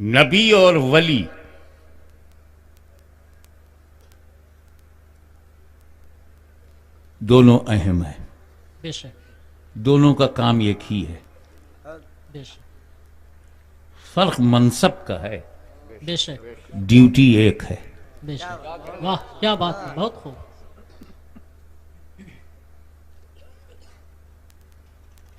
नबी और वली दोनों अहम है, बेशक दोनों का काम एक ही है, बेशक फर्क मनसब का है, बेशक ड्यूटी एक है। बेशक। वाह क्या बात है, बहुत खूब।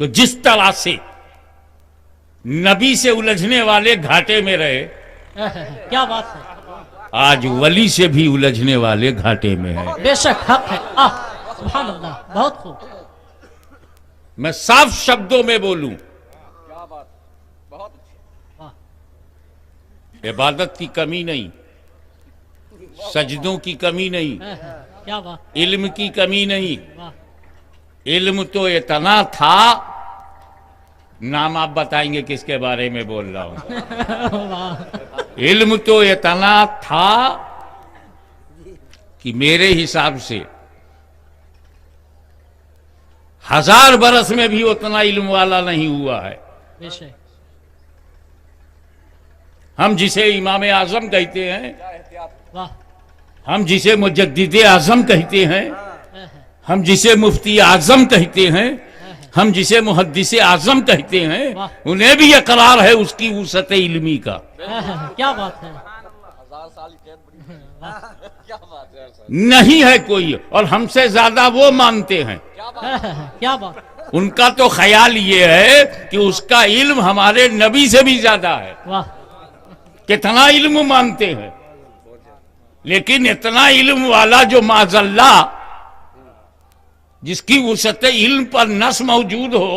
तो जिस तरह से नबी से उलझने वाले घाटे में रहे, क्या बात है। आज वली से भी उलझने वाले घाटे में है। बेशक हक है। सुभान अल्लाह, बहुत खूब। मैं साफ शब्दों में बोलूं, इबादत की कमी नहीं, सजदों की कमी नहीं, क्या बात। इल्म की कमी नहीं। वाह इल्म तो इतना था, नाम आप बताएंगे किसके बारे में बोल रहा हूं। वाह इल्म तो इतना था कि मेरे हिसाब से 1000 बरस में भी उतना इल्म वाला नहीं हुआ है। बेशक। हम जिसे इमाम आजम कहते हैं, वाह हम जिसे मुजद्दिद आजम कहते हैं, हम जिसे मुफ्ती आजम कहते हैं, हम जिसे मुहद्दिस आजम कहते हैं, वाह। उन्हें भी इकरार है उसकी वुसअत इल्मी का। क्या बात है। नहीं है कोई, और हमसे ज्यादा वो मानते हैं। क्या बात। उनका तो ख्याल ये है कि उसका इल्म हमारे नबी से भी ज्यादा है। वाह कितना इल्म मानते हैं, लेकिन इतना इल्म वाला जो माजल्ला, जिसकी वुसअत इल्म पर नस मौजूद हो,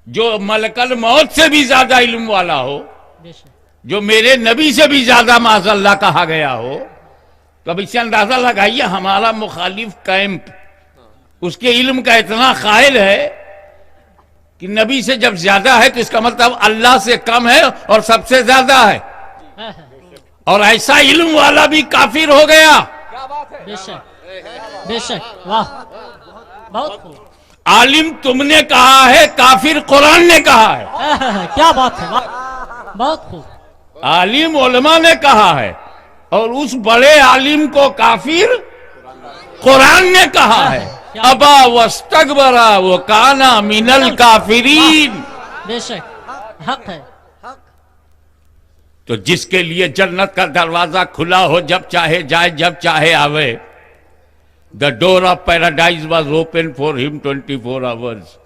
जो मलकल मौत से भी ज्यादा इल्म वाला हो, बेशक। जो मेरे नबी से भी ज्यादा माजल्ला कहा गया हो, तो अब इससे अंदाजा लगाइए हमारा मुखालिफ कैंप उसके इल्म का इतना कायल है कि नबी से जब ज्यादा है तो इसका मतलब अल्लाह से कम है और सबसे ज्यादा है, और ऐसा इल्म वाला भी काफिर हो गया। बेशक बेशक। वाह बहुत खूब। आलिम तुमने कहा है, काफिर कुरान ने कहा है। क्या बात है। वाह बहुत खूब। आलिम उलमा ने कहा है, और उस बड़े आलिम को काफिर कुरान ने कहा है। अबा वस्तकबरा वो काना मिनल काफिरीन। बेशक हक है। तो जिसके लिए जन्नत का दरवाजा खुला हो, जब चाहे जाए जब चाहे आवे, the door of paradise was open for him 24 hours.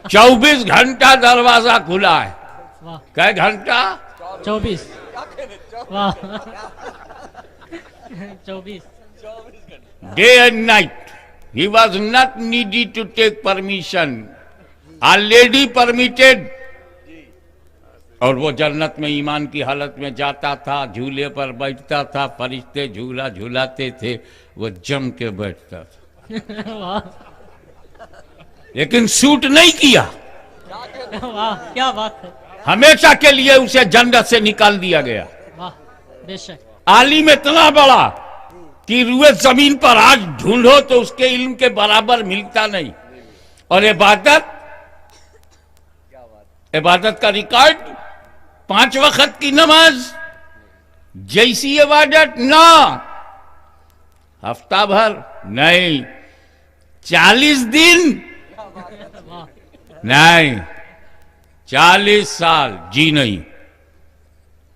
24 घंटा दरवाजा खुला है। वाह कै घंटा? 24। वाह 24 day and night. He was not needy to take permission, already permitted. और वो जन्नत में ईमान की हालत में जाता था, झूले पर बैठता था, फरिश्ते झूला झूलाते थे, वो जम के बैठता था। वाह लेकिन सूट नहीं किया। वाह क्या बात है। हमेशा के लिए उसे जन्नत से निकाल दिया गया। वाह बेशक। आलिम इतना बड़ा कि रुए जमीन पर आज ढूंढो तो उसके इल्म के बराबर मिलता नहीं। और इबादत का रिकॉर्ड 5 वक्त की नमाज जैसी इबादत ना, हफ्ता भर नहीं, 40 दिन नहीं, 40 साल जी नहीं,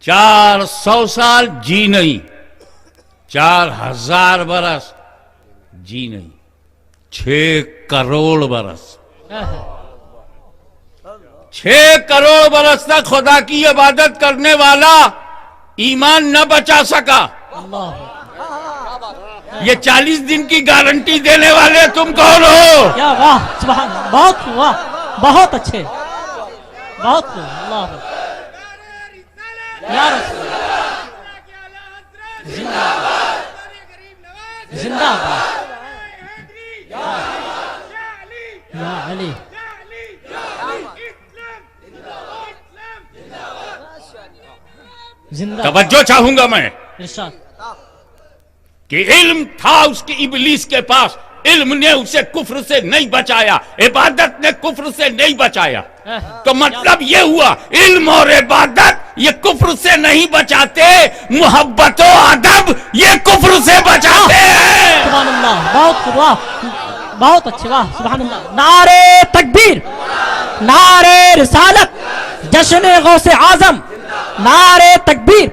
400 साल जी नहीं, 4000 बरस जी नहीं, 6 करोड़ बरस। 6 करोड़ बरस तक खुदा की इबादत करने वाला ईमान न बचा सका। अल्लाह। ये 40 दिन की गारंटी देने वाले तुम कौन हो? क्या वाह सुभान अल्लाह, बहुत खूब। वाह बहुत अच्छे, बहुत खूब। अल्लाह या रसूल जिंदाबाद जिंदाबाद या अली। जिंदा तवज्जो चाहूंगा मैं इरशाद। कि इल्म था उसकी इबलीस के पास, इल्म ने उसे कुफ्र से नहीं बचाया, इबादत ने कुफ्र से नहीं बचाया। तो मतलब ये हुआ इल्म और इबादत ये कुफ्र से नहीं बचाते, मोहब्बत और अदब ये कुफ्र से बचाते हैं। सुभान अल्लाह, बहुत वाह, बहुत अच्छे, वाह सुभान अल्लाह। नारे तकबीर, नारे रिसालत, जश्न गौसे आजम, नारे तकबीर,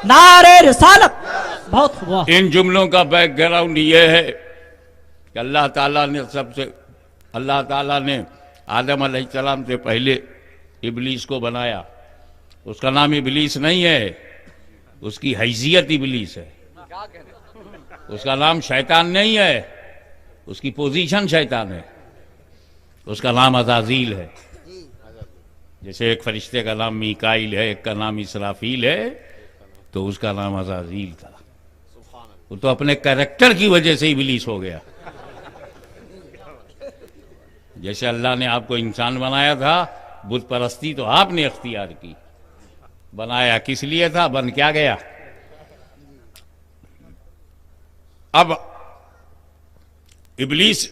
नारे रिसालत, बहुत हुआ। इन जुमलों का बैकग्राउंड ये है कि अल्लाह ताला ने आदम अलैहिस्सलाम से पहले इबलीस को बनाया। उसका नाम इबलीस नहीं है, उसकी हैसियत इबलीस है। उसका नाम शैतान नहीं है, उसकी पोजीशन शैतान है। उसका नाम अज़ाज़ील है। जैसे एक फरिश्ते का नाम मीकाइल है, एक का नाम इसराफील है, तो उसका नाम अज़ाज़ील था। वो तो अपने कैरेक्टर की वजह से इबलीस हो गया। जैसे अल्लाह ने आपको इंसान बनाया था, बुत परस्ती तो आपने इख्तियार की। बनाया किस लिए था, बन क्या गया। अब इबलीस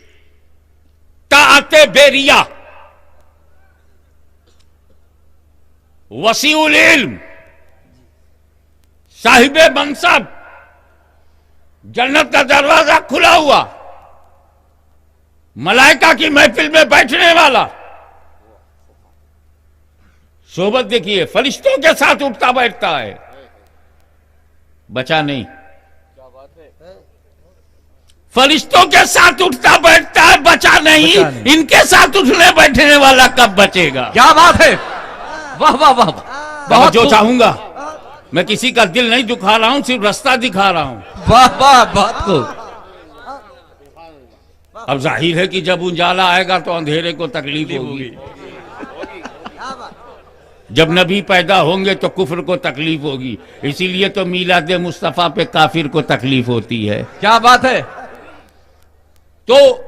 ताअते बेरिया, वसीउल इल्म, साहिबे मनसब, जन्नत का दरवाजा खुला हुआ, मलाइका की महफिल में बैठने वाला, सोबत देखिए फरिश्तों के साथ उठता बैठता है, बचा नहीं। फरिश्तों के साथ उठता बैठता है, बचा नहीं। इनके साथ उठने बैठने वाला कब बचेगा। क्या बात है, वाह वाह वाह, बहुत जो चाहूंगा। मैं किसी का दिल नहीं दुखा रहा हूं, सिर्फ रास्ता दिखा रहा हूं। वाह वाह, बात को अब जाहिर है कि जब उजाला आएगा तो अंधेरे को तकलीफ होगी। जब नबी पैदा होंगे तो कुफ्र को तकलीफ होगी। इसीलिए तो मीलाद मुस्तफा पे काफिर को तकलीफ होती है। क्या बात है। तो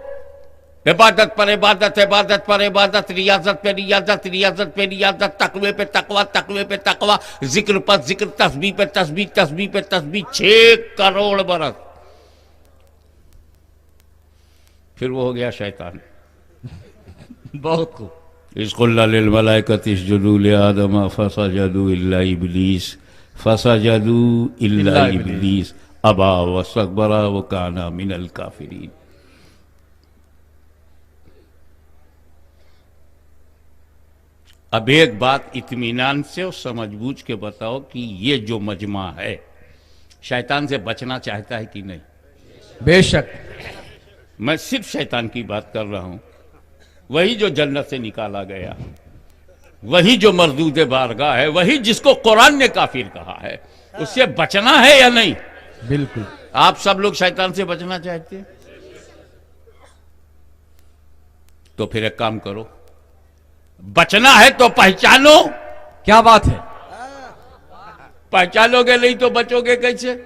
इबादत पर इबादत, इबादत पर इबादत, रियाजत पे रियाजत, रियाजत पे रियाजत, तकवे पे तकवा, तकवे पे तकवा, जिक्र पर जिक्र, तस्बीह पे तस्बीह, तस्बीह पे तस्बीह, 6 करोड़ बरस। फिर वो हो गया शैतान। बहुत खूब। इसकुल्ला लिल मलाइकति इसजुदू लि आदम फसजदू इल्ला इब्लीस, फसजदू इल्ला इब्लीस अबा वस्तकबरा व काना मिनल काफिरीन। अब एक बात इत्मीनान से और समझबूझ के बताओ कि ये जो मजमा है शैतान से बचना चाहता है कि नहीं। बेशक। मैं सिर्फ शैतान की बात कर रहा हूं, वही जो जन्नत से निकाला गया, वही जो मरदूद बारगाह है, वही जिसको कुरान ने काफिर कहा है, उससे बचना है या नहीं। बिल्कुल। आप सब लोग शैतान से बचना चाहते हैं तो फिर एक काम करो, बचना है तो पहचानो। क्या बात है। पहचानोगे नहीं तो बचोगे कैसे।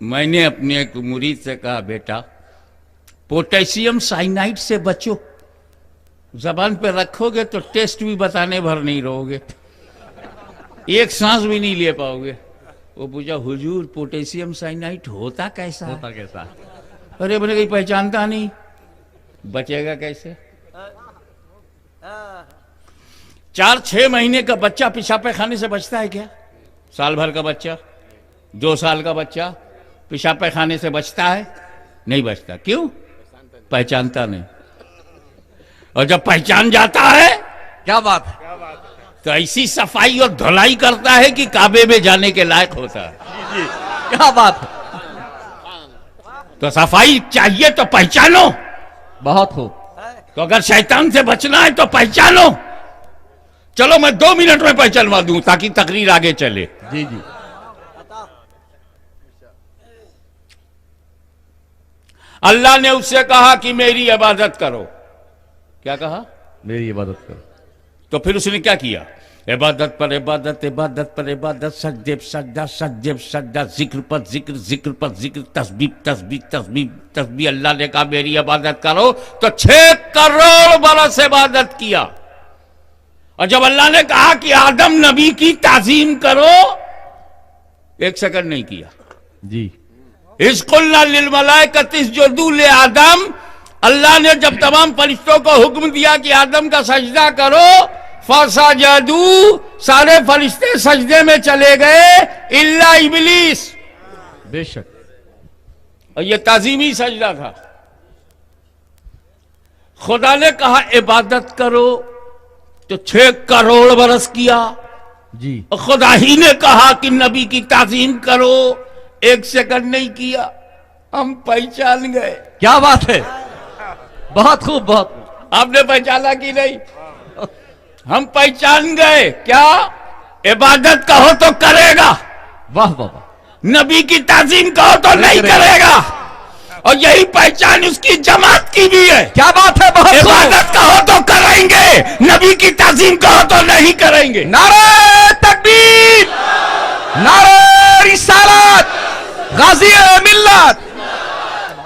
मैंने अपने एक मुरीद से कहा, बेटा पोटेशियम साइनाइड से बचो, जबान पे रखोगे तो टेस्ट भी बताने भर नहीं रहोगे, एक सांस भी नहीं ले पाओगे। वो पूछा, हुजूर पोटेशियम साइनाइड होता कैसा है? होता कैसा। अरे मैंने कहीं पहचानता नहीं, बचेगा कैसे। 4-6 महीने का बच्चा पेशाब पैखाने से बचता है क्या? साल भर का बच्चा, 2 साल का बच्चा पेशाब पैखाने से बचता है? नहीं बचता। क्यों? पहचानता नहीं। और जब पहचान जाता है, क्या बात है, तो ऐसी सफाई और धुलाई करता है कि काबे में जाने के लायक होता है। जी, क्या बात है। तो सफाई चाहिए तो पहचानो। बहुत खूब। तो अगर शैतान से बचना है तो पहचानो। चलो मैं 2 मिनट में पहचानवा दूं ताकि तकरीर आगे चले। जी जी। अल्लाह ने उससे कहा कि मेरी इबादत करो। क्या कहा? मेरी इबादत करो। तो फिर उसने क्या किया? इबादत पर इबादत, इबादत पर इबादत, सजदे पर सजदा, सजदे पर सजदा, जिक्र पर जिक्र, जिक्र पर जिक्र, तस्बीह तस्बीह तस्बीह तस्बीह। अल्लाह ने कहा मेरी इबादत करो, तो 6 करोड़ बरस इबादत किया। और जब अल्लाह ने कहा कि आदम नबी की ताजीम करो, 1 सेकंड नहीं किया। जी। इसकुल्ना लिल मलाइकति इसजुदू लि आदम अल्लाह ने जब तमाम फरिश्तों को हुक्म दिया कि आदम का सजदा करो, फसजदू, सारे फरिश्ते सजदे में चले गए इल्ला इबलीस। बेशक। और ये ताजीमी सजदा था। खुदा ने कहा इबादत करो तो 6 करोड़ बरस किया। जी। और खुदा ही ने कहा कि नबी की ताजीम करो, 1 सेकंड नहीं किया। हम पहचान गए। क्या बात है, बहुत खूब, बहुत। आपने पहचाना कि नहीं? हम पहचान गए। क्या इबादत कहो तो करेगा, वाह वाह वाह। नबी की ताजीम कहो तो नहीं करेगा। और यही पहचान उसकी जमात की भी है। क्या बात है, बहुत खूब। इबादत कहो तो करेंगे, नबी की ताजीम कहो तो नहीं करेंगे। नारे तकबीर, नारे रिसालत, गाजी मिल्लत।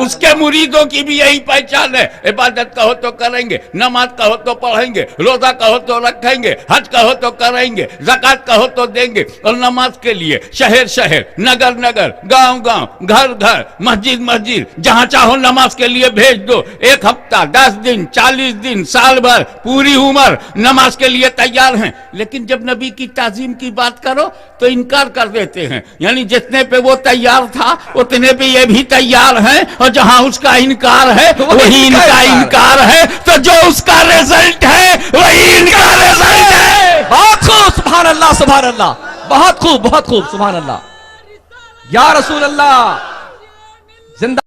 उसके मुरीदों की भी यही पहचान है। इबादत कहो तो करेंगे, नमाज कहो तो पढ़ेंगे, रोजा कहो तो रखेंगे, हज कहो तो करेंगे, ज़कात कहो तो देंगे। और नमाज के लिए शहर शहर, नगर नगर, गांव गांव, घर घर, मस्जिद मस्जिद, जहां चाहो नमाज के लिए भेज दो। 1 हफ्ता, 10 दिन, 40 दिन, साल भर, पूरी उम्र नमाज के लिए तैयार हैं। लेकिन जब नबी की ताजीम की बात करो तो इनकार कर देते हैं। यानी जितने पे वो तैयार था उतने पे ये भी तैयार हैं, और जहां उसका इनकार है वही इनका इनकार है। तो जो उसका रिजल्ट है वही इनका रिजल्ट है। बहुत खूब, सुभान अल्लाह, सुभान अल्लाह, बहुत खूब, बहुत खूब, सुभान अल्लाह। या रसूल अल्लाह, जिंदा।